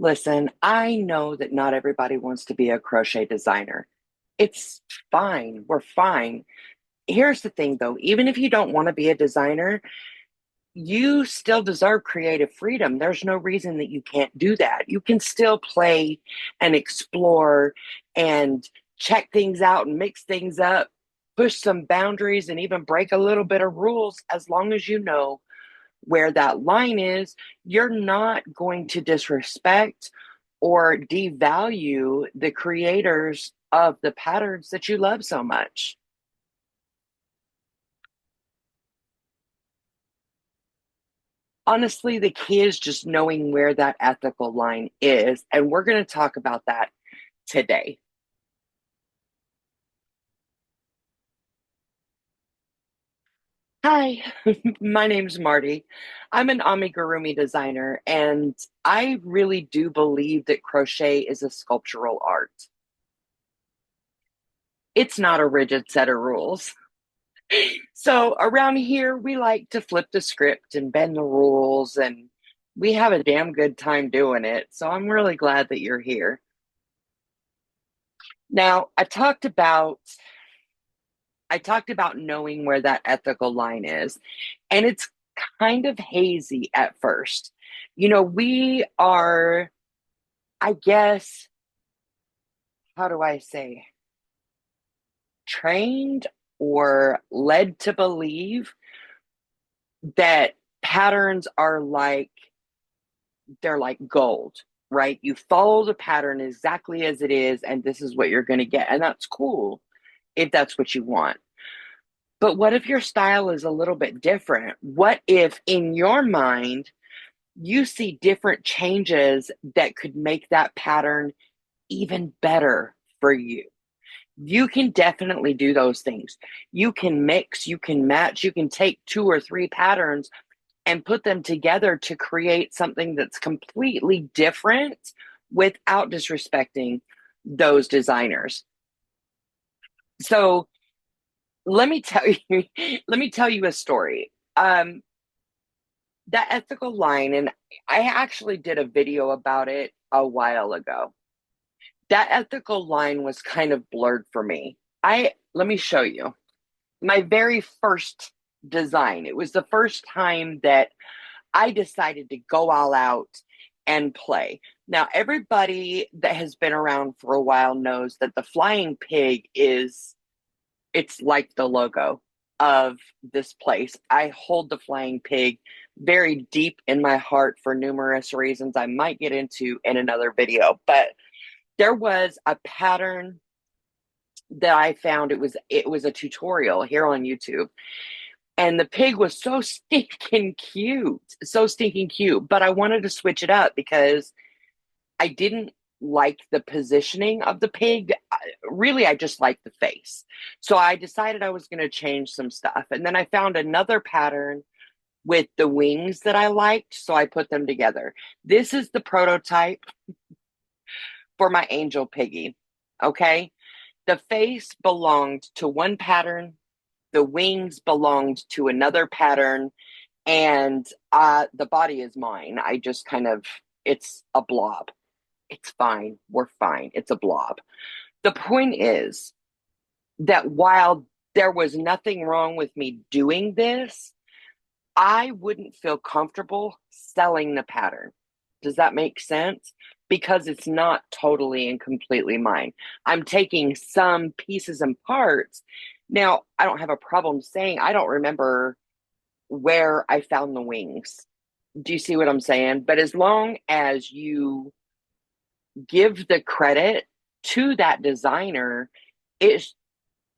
Listen, I know that not everybody wants to be a crochet designer. It's fine. We're fine. Here's the thing though, even if you don't want to be a designer, you still deserve creative freedom. There's no reason that you can't do that. You can still play and explore and check things out and mix things up, push some boundaries, and even break a little bit of rules as long as you know where that line is. You're not going to disrespect or devalue the creators of the patterns that you love so much. Honestly, the key is just knowing where that ethical line is. And we're going to talk about that today. Hi, my name's Marty. I'm an amigurumi designer, and I really do believe that crochet is a sculptural art. It's not a rigid set of rules. So around here, we like to flip the script and bend the rules, and we have a damn good time doing it. So I'm really glad that you're here. Now, I talked about knowing where that ethical line is, and it's kind of hazy at first. We are, I guess, how do I say, trained or led to believe that patterns are like they're like gold, right? You follow the pattern exactly as it is, and this is what you're going to get. And that's cool if that's what you want. But what if your style is a little bit different? What if in your mind, you see different changes that could make that pattern even better for you? You can definitely do those things. You can mix, you can match, you can take two or three patterns and put them together to create something that's completely different without disrespecting those designers. So let me tell you, let me tell you a story. That ethical line, and I actually did a video about it a while ago. That ethical line was kind of blurred for me. I Let me show you. My very first design. It was the first time that I decided to go all out and play. Now, everybody that has been around for a while knows that the flying pig it's like the logo of this place. I hold the flying pig very deep in my heart for numerous reasons I might get into in another video. But there was a pattern that I found. It was a tutorial here on YouTube, and the pig was so stinking cute. But I wanted to switch it up because I didn't like the positioning of the pig. Really, I just liked the face. So I decided I was going to change some stuff. And then I found another pattern with the wings that I liked. So I put them together. This is the prototype for my angel piggy. Okay. The face belonged to one pattern, the wings belonged to another pattern, and the body is mine. I just kind of, it's a blob. It's fine. We're fine. It's a blob. The point is that while there was nothing wrong with me doing this, I wouldn't feel comfortable selling the pattern. Does that make sense? Because it's not totally and completely mine. I'm taking some pieces and parts. Now, I don't have a problem saying I don't remember where I found the wings. Do you see what I'm saying? But as long as you give the credit to that designer, it's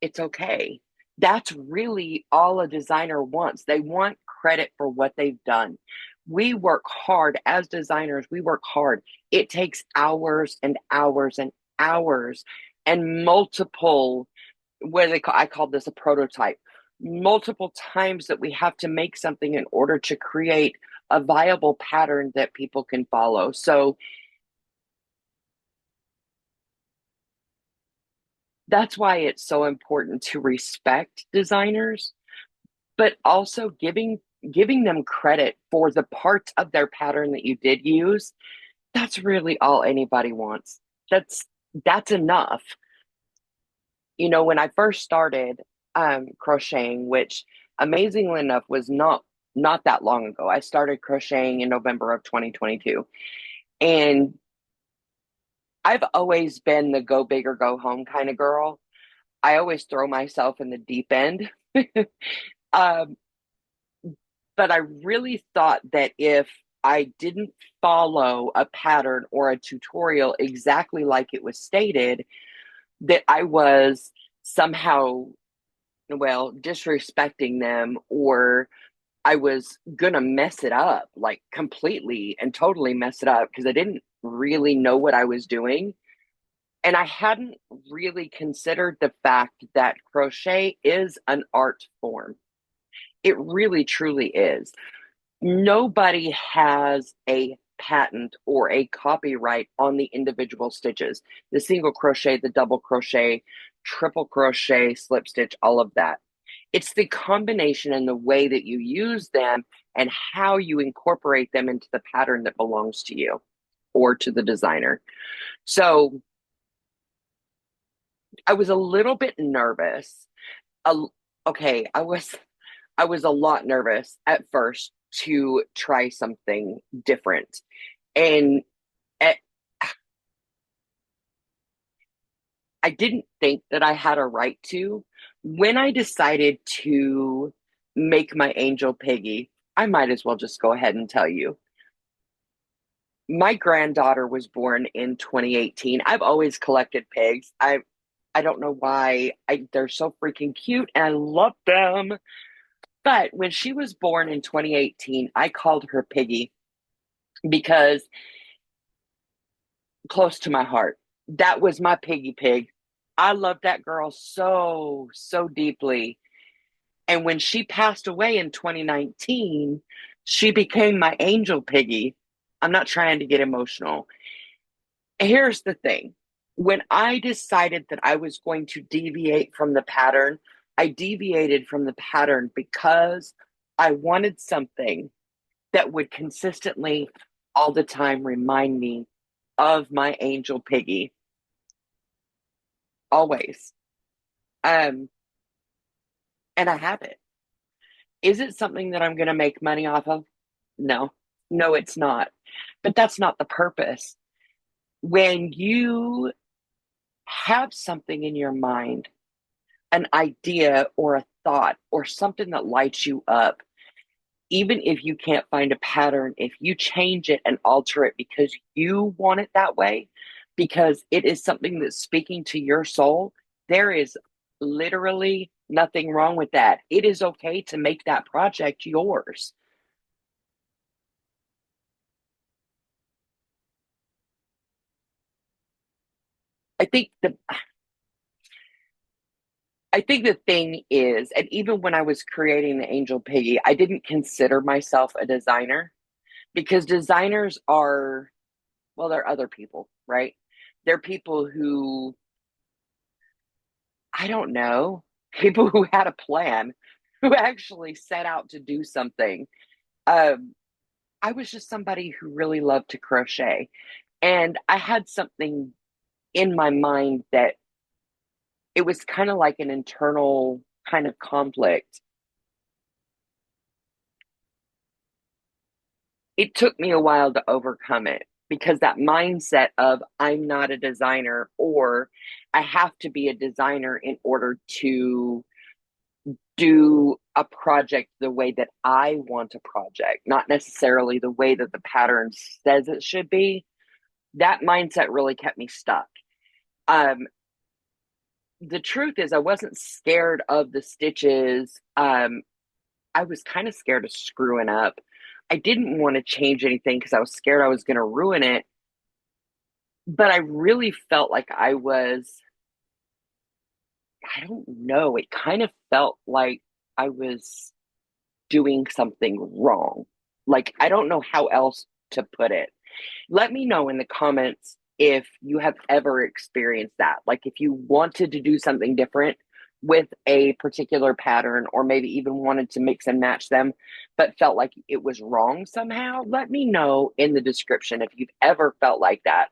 it's okay. That's really all a designer wants. They want credit for what they've done. We work hard as designers, we work hard. It takes hours and hours and hours and multiple, I call this a prototype, multiple times that we have to make something in order to create a viable pattern that people can follow. So that's why it's so important to respect designers, but also giving them credit for the parts of their pattern that you did use. That's really all anybody wants. That's that's enough. When I first started crocheting, which amazingly enough was not that long ago. I started crocheting in November of 2022. And I've always been the go big or go home kind of girl. I always throw myself in the deep end. um, but I really thought that if I didn't follow a pattern or a tutorial exactly like it was stated, that I was somehow, well, disrespecting them, or I was gonna mess it up, like completely and totally mess it up because I didn't really know what I was doing. And I hadn't really considered the fact that crochet is an art form. It really truly is. Nobody has a patent or a copyright on the individual stitches, the single crochet, the double crochet, triple crochet, slip stitch, all of that. It's the combination and the way that you use them and how you incorporate them into the pattern that belongs to you or to the designer. So I was a little bit nervous. A, okay, I was a lot nervous at first to try something different. And at, I didn't think that I had a right to. When I decided to make my angel piggy, I might as well just go ahead and tell you. My granddaughter was born in 2018. I've always collected pigs. I don't know why. They're so freaking cute and I love them. But when she was born in 2018, I called her Piggy because close to my heart. That was my piggy pig. I loved that girl so, so deeply. And when she passed away in 2019, she became my angel piggy. I'm not trying to get emotional. Here's the thing. When I decided that I was going to deviate from the pattern, I deviated from the pattern because I wanted something that would consistently, all the time, remind me of my angel piggy. Always. Um, and I have it. Is it something that I'm going to make money off of? No, no, it's not. But that's not the purpose. When you have something in your mind, an idea or a thought or something that lights you up, even if you can't find a pattern, if you change it and alter it because you want it that way, because it is something that's speaking to your soul, there is literally nothing wrong with that. It is okay to make that project yours. I think the I think the thing is, and even when I was creating the Angel Piggy, I didn't consider myself a designer because designers are, well, they're other people, right? They're people who, I don't know, people who had a plan, who actually set out to do something. Um, I was just somebody who really loved to crochet. And I had something in my mind that it was kind of like an internal kind of conflict. It took me a while to overcome it because that mindset of I'm not a designer or I have to be a designer in order to do a project the way that I want a project, not necessarily the way that the pattern says it should be. That mindset really kept me stuck. Um, the truth is, I wasn't scared of the stitches. I was kind of scared of screwing up. I didn't want to change anything because I was scared I was going to ruin it. But I really felt like I don't know, it kind of felt like I was doing something wrong. Like, I don't know how else to put it. Let me know in the comments if you have ever experienced that. Like, if you wanted to do something different, with a particular pattern, or maybe even wanted to mix and match them, but felt like it was wrong somehow, let me know in the description if you've ever felt like that,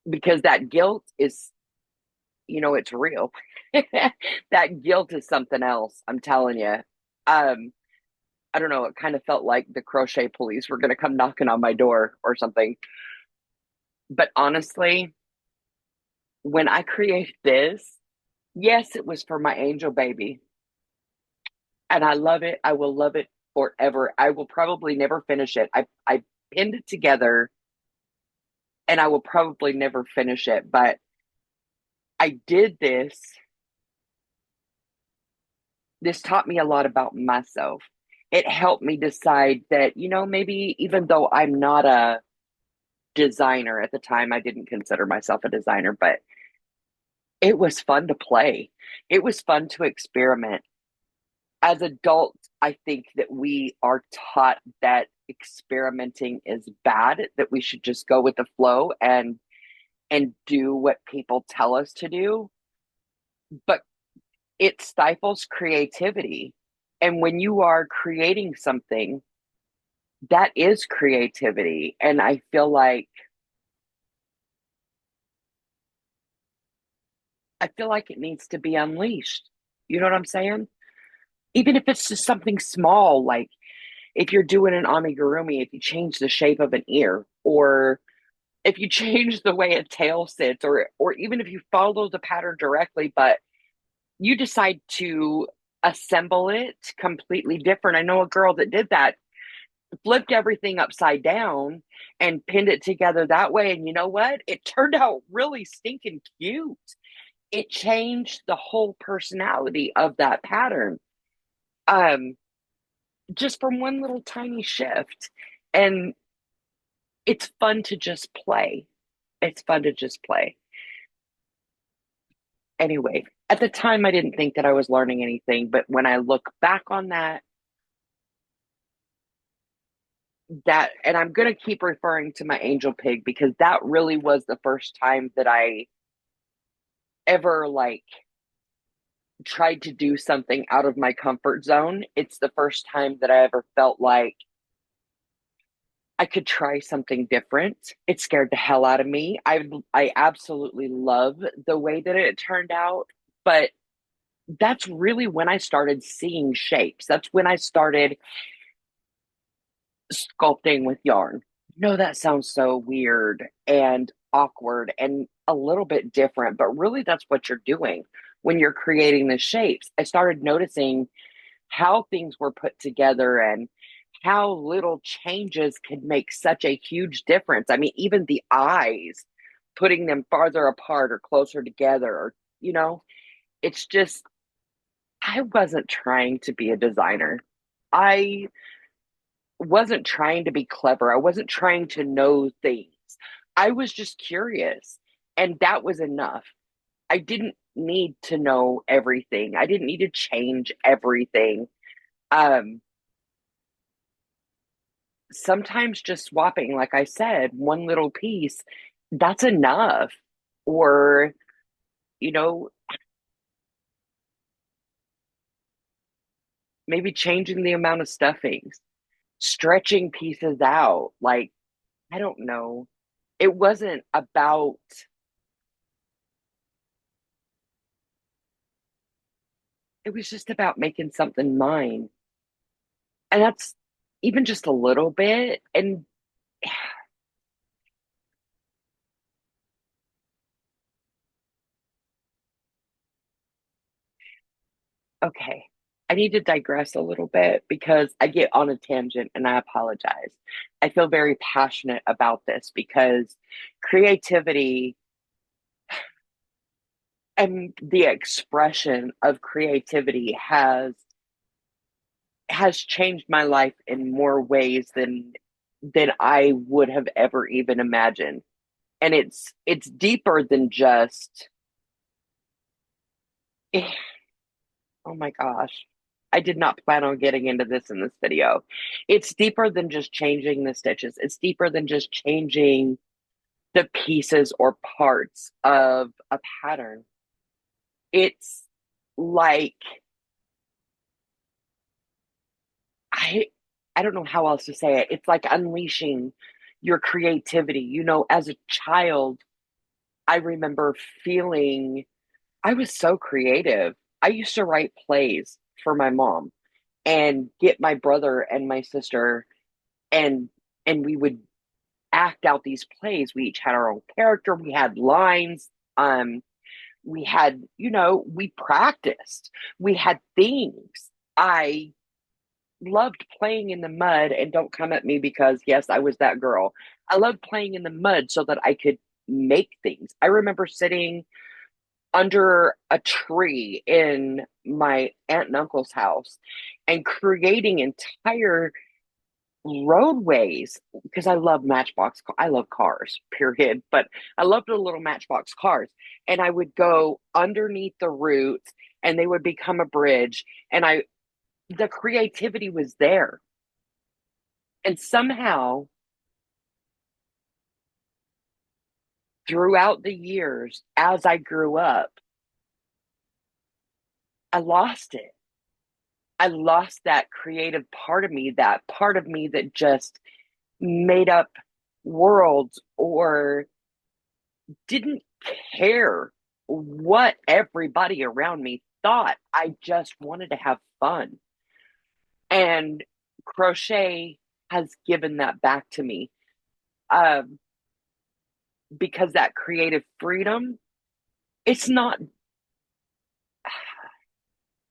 because that guilt is, it's real. That guilt is something else, I'm telling you. Um, I don't know, it kind of felt like the crochet police were going to come knocking on my door or something. But honestly, when I created this, yes, it was for my angel baby. And I love it. I will love it forever. I will probably never finish it. I pinned it together and I will probably never finish it. But I did this. This taught me a lot about myself. It helped me decide that, maybe even though I'm not a designer at the time, I didn't consider myself a designer, but it was fun to play. It was fun to experiment. As adults, I think that we are taught that experimenting is bad, that we should just go with the flow and do what people tell us to do. But it stifles creativity. And when you are creating something, that is creativity. And I feel like it needs to be unleashed. You know what I'm saying? Even if it's just something small, like if you're doing an amigurumi, if you change the shape of an ear, or if you change the way a tail sits, or even if you follow the pattern directly, but you decide to assemble it completely different. I know a girl that did that, flipped everything upside down and pinned it together that way. And you know what? It turned out really stinking cute. It changed the whole personality of that pattern. Um, just from one little tiny shift. And it's fun to just play. It's fun to just play. Anyway, at the time, I didn't think that I was learning anything, but when I look back on and I'm going to keep referring to my angel pig because that really was the first time that I ever tried to do something out of my comfort zone. It's the first time that I ever felt like I could try something different. It scared the hell out of me. I absolutely love the way that it turned out, but that's really when I started seeing shapes. That's when I started sculpting with yarn. No, that sounds so weird and awkward and a little bit different, but really that's what you're doing when you're creating the shapes. I started noticing how things were put together and how little changes could make such a huge difference. I mean, even the eyes, putting them farther apart or closer together, or, you know, it's just, I wasn't trying to be a designer. I wasn't trying to be clever. I wasn't trying to know things. I was just curious, and that was enough. I didn't need to know everything. I didn't need to change everything. Um, Sometimes just swapping, like I said, one little piece, that's enough. Or, you know, maybe changing the amount of stuffings, stretching pieces out. Like, I don't know. It wasn't about, it was just about making something mine. And that's even just a little bit. And okay, I need to digress a little bit because I get on a tangent and I apologize. I feel very passionate about this because creativity and the expression of creativity has changed my life in more ways than I would have ever even imagined. And it's deeper than just oh my gosh. I did not plan on getting into this in this video. It's deeper than just changing the stitches. It's deeper than just changing the pieces or parts of a pattern. It's like I I don't know how else to say it. It's like unleashing your creativity. As a child, I remember feeling I was so creative. I used to write plays for my mom and get my brother and my sister, and we would act out these plays. We each had our own character, we had lines, we had, we practiced, we had things. I loved playing in the mud, and don't come at me because yes, I was that girl. I loved playing in the mud so that I could make things. I remember sitting under a tree in my aunt and uncle's house and creating entire roadways because I love I love cars, period. But I loved the little matchbox cars. And I would go underneath the roots and they would become a bridge. And the creativity was there. And somehow throughout the years, as I grew up, I lost it. I lost that creative part of me, that part of me that just made up worlds or didn't care what everybody around me thought. I just wanted to have fun. And crochet has given that back to me, um, because that creative freedom, it's not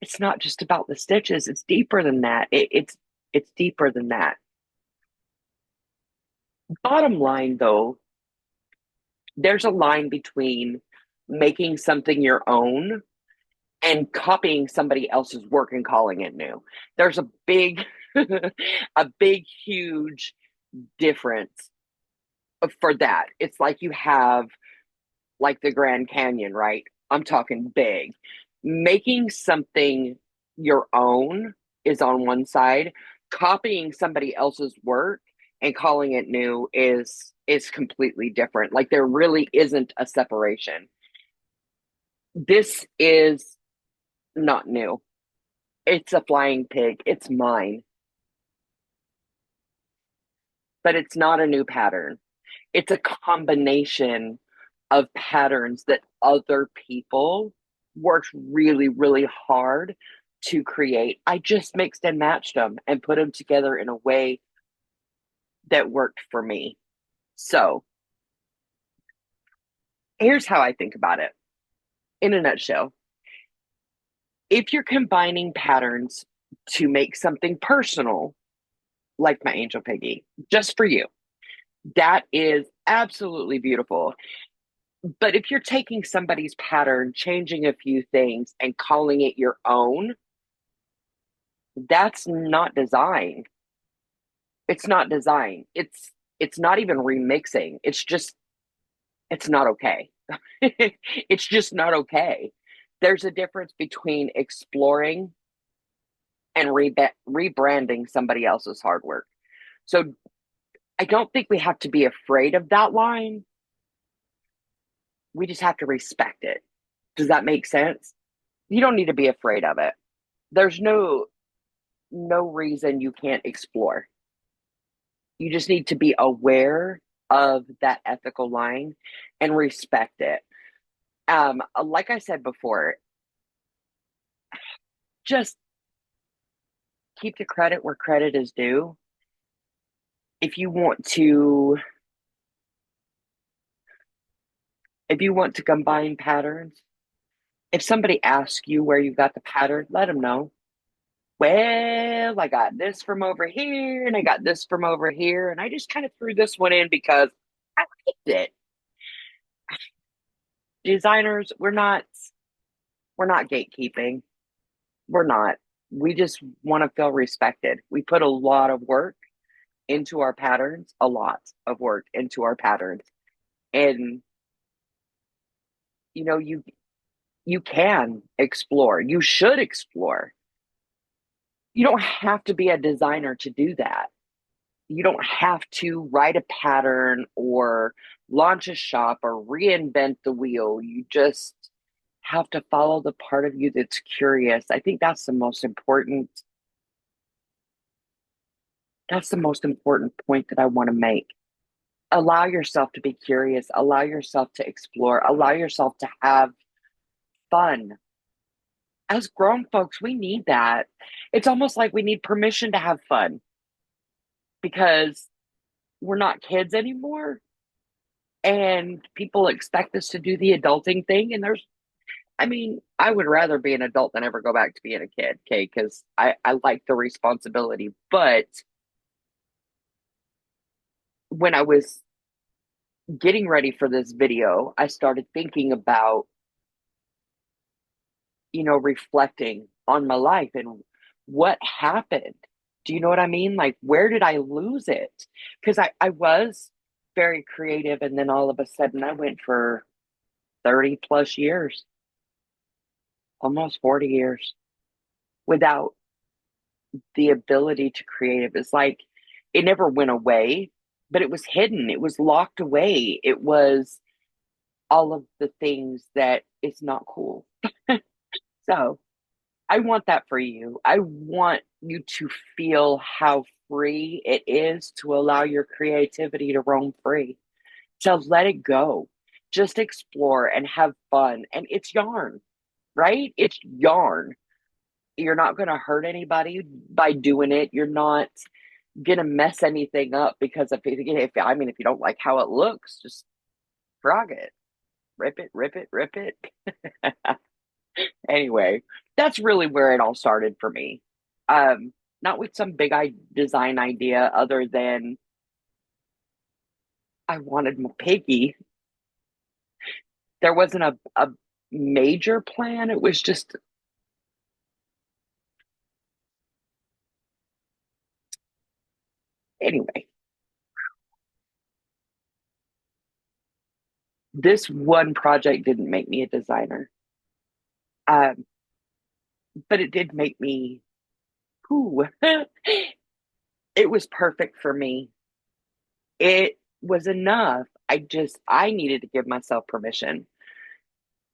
it's not just about the stitches. It's deeper than that. It's deeper than that. Bottom line though, there's a line between making something your own and copying somebody else's work and calling it new. There's a big, a big, huge difference for that. It's like you have like the Grand Canyon, right? I'm talking big. Making something your own is on one side. Copying somebody else's work and calling it new is completely different. Like there really isn't a separation. This is not new. It's a flying pig. It's mine, but it's not a new pattern. It's a combination of patterns that other people worked really, really hard to create. I just mixed and matched them and put them together in a way that worked for me. So here's how I think about it in a nutshell. If you're combining patterns to make something personal, like my angel piggy, just for you, that is absolutely beautiful. But if you're taking somebody's pattern, changing a few things, and calling it your own, that's not design. It's not design. It's not even remixing. It's not okay. It's just not okay. There's a difference between exploring and rebranding somebody else's hard work. So I don't think we have to be afraid of that line. We just have to respect it. Does that make sense? You don't need to be afraid of it. There's no reason you can't explore. You just need to be aware of that ethical line and respect it. Like I said before, just keep the credit where credit is due. If you want to, if you want to combine patterns, if somebody asks you where you got the pattern, let them know. Well, I got this from over here and I got this from over here, and I just kind of threw this one in because I liked it. Designers, we're not gatekeeping. We're not. We just want to feel respected. We put a lot of work into our patterns, a lot of work into our patterns. And you can explore. You should explore. You don't have to be a designer to do that. You don't have to write a pattern or launch a shop or reinvent the wheel. You just have to follow the part of you that's curious. I think that's the most important point that I want to make. Allow yourself to be curious, allow yourself to explore, allow yourself to have fun. As grown folks, we need that. It's almost like we need permission to have fun because we're not kids anymore and people expect us to do the adulting thing. And I mean, I would rather be an adult than ever go back to being a kid, okay? Because I like the responsibility. But when I was getting ready for this video, I started thinking about, reflecting on my life and what happened. Do you know what I mean? Like, where did I lose it? Because I was very creative, and then all of a sudden I went for 30 plus years, almost 40 years, without the ability to create. It's like it never went away, but it was hidden, it was locked away. It was all of the things that is not cool. So I want that for you. I want you to feel how free it is to allow your creativity to roam free, to let it go. Just explore and have fun. And it's yarn, right? It's yarn. You're not going to hurt anybody by doing it. You're not going to mess anything up because if you don't like how it looks, just frog it, rip it, rip it, rip it. Anyway, that's really where it all started for me. Not with some design idea other than I wanted my piggy. There wasn't a major plan. It was just, anyway, this one project didn't make me a designer. Um, but it did make me, ooh, it was perfect for me. It was enough. I needed to give myself permission.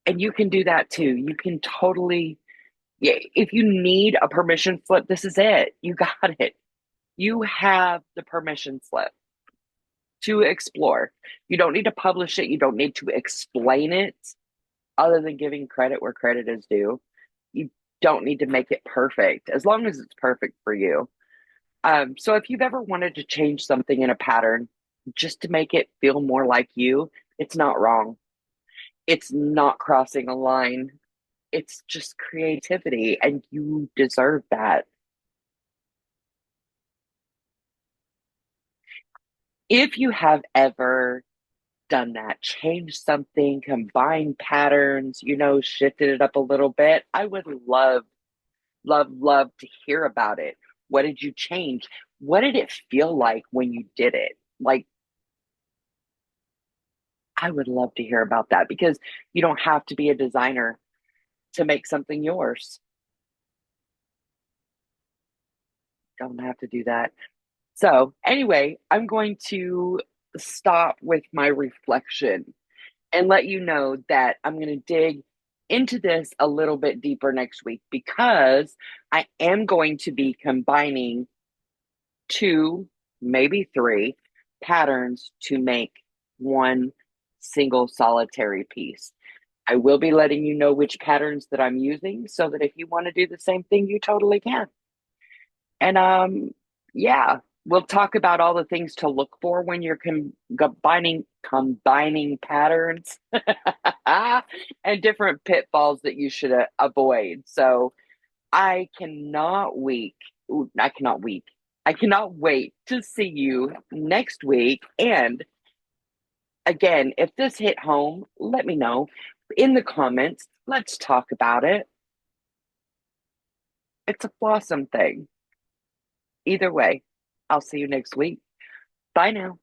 And you can do that too. You can totally, yeah, if you need a permission slip, this is it. You got it. You have the permission slip to explore. You don't need to publish it. You don't need to explain it other than giving credit where credit is due. You don't need to make it perfect as long as it's perfect for you. So if you've ever wanted to change something in a pattern just to make it feel more like you, it's not wrong. It's not crossing a line. It's just creativity, and you deserve that. If you have ever done that, changed something, combined patterns, shifted it up a little bit, I would love, love, love to hear about it. What did you change? What did it feel like when you did it? Like, I would love to hear about that because you don't have to be a designer to make something yours. Don't have to do that. So, anyway, I'm going to stop with my reflection and let you know that I'm going to dig into this a little bit deeper next week because I am going to be combining two, maybe three patterns to make one single solitary piece. I will be letting you know which patterns that I'm using so that if you want to do the same thing, you totally can. And yeah, we'll talk about all the things to look for when you're combining patterns and different pitfalls that you should avoid. So I cannot wait. I cannot wait. I cannot wait to see you next week. And again, if this hit home, let me know in the comments. Let's talk about it. It's a blossom thing. Either way, I'll see you next week. Bye now.